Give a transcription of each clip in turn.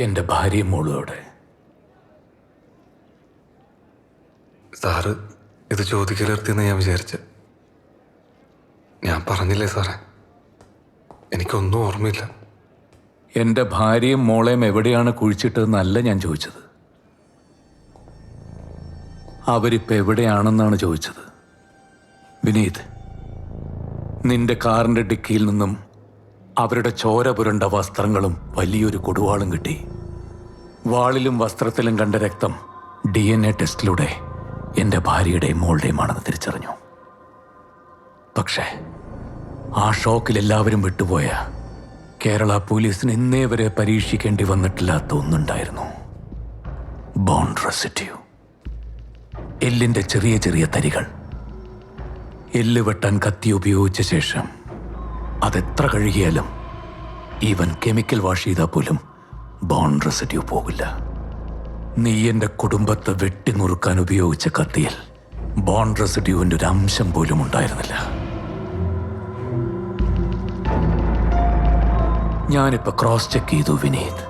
എൻ്റെ ഭാര്യയും മോളോടെ. സാറ് ഇത് ചോദിക്കലെടുത്തിന്ന് ഞാൻ വിചാരിച്ചു. ഞാൻ പറഞ്ഞില്ലേ സാറേ, എനിക്കൊന്നും ഓർമ്മയില്ല. എൻ്റെ ഭാര്യയും മോളെയും എവിടെയാണ് കുഴിച്ചിട്ടതെന്നല്ല ഞാൻ ചോദിച്ചത്. അവരിപ്പോൾ എവിടെയാണെന്നാണ് ചോദിച്ചത്. വിനീത്, നിന്റെ കാറിൻ്റെ ഡിക്കിയിൽ നിന്നും അവരുടെ ചോര പുരണ്ട വസ്ത്രങ്ങളും വലിയൊരു കൊടുവാളും കിട്ടി. വാളിലും വസ്ത്രത്തിലും കണ്ട രക്തം DNA ടെസ്റ്റിലൂടെ എൻ്റെ ഭാര്യയുടെയും മോളുടെയുമാണെന്ന് തിരിച്ചറിഞ്ഞു. പക്ഷേ ആ ഷോക്കിൽ എല്ലാവരും വിട്ടുപോയ കേരള പോലീസിന് ഇന്നേ വരെ പരീക്ഷിക്കേണ്ടി വന്നിട്ടില്ലാത്ത ഒന്നുണ്ടായിരുന്നു. Bone residue. എല്ലിൻ്റെ ചെറിയ ചെറിയ തരികൾ. എല്ല് വെട്ടാൻ കത്തി ഉപയോഗിച്ച ശേഷം അതെത്ര കഴുകിയാലും, ഈവൻ കെമിക്കൽ വാഷ് ചെയ്താൽ പോലും ബോൺ റെസിഡ്യൂ പോകില്ല. നീ എൻ്റെ കുടുംബത്തെ വെട്ടിനുറുക്കാൻ ഉപയോഗിച്ച കത്തിയിൽ ബോൺ റെസിഡ്യൂവിൻ്റെ ഒരു അംശം പോലും ഉണ്ടായിരുന്നില്ല. ഞാനിപ്പോൾ ക്രോസ് ചെക്ക് ചെയ്തു വിനീത്.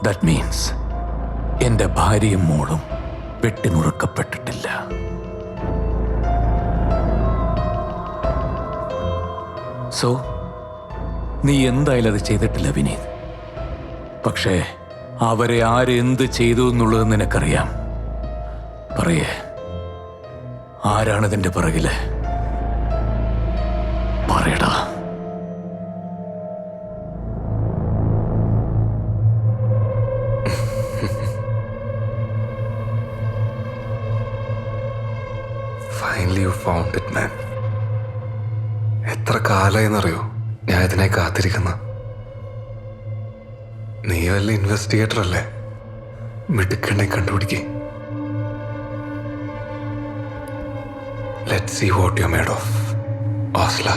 ദാറ്റ് മീൻസ് എൻ്റെ ഭാര്യയും മോളും വെട്ടിനുറുക്കപ്പെട്ടിട്ടില്ല. സോ നീ എന്തായാലും അത് ചെയ്തിട്ടില്ല വിനീത്. പക്ഷേ അവരെ ആരെന്ത് ചെയ്തു എന്നുള്ളത് നിനക്കറിയാം. പറയേ, ആരാണിതിൻ്റെ പിറകില്? പറയടാ. Finally you found it man. എത്ര കാലമായെന്നറിയോ ഞാൻ ഇതിനെ കാത്തിരിക്കുന്ന. നീ വല്ല ഇൻവെസ്റ്റിഗേറ്റർ അല്ലേ? മിടുക്കണ്ണെ കണ്ടുപിടിക്കേ. Let's see what you made of, ഓസ്ല.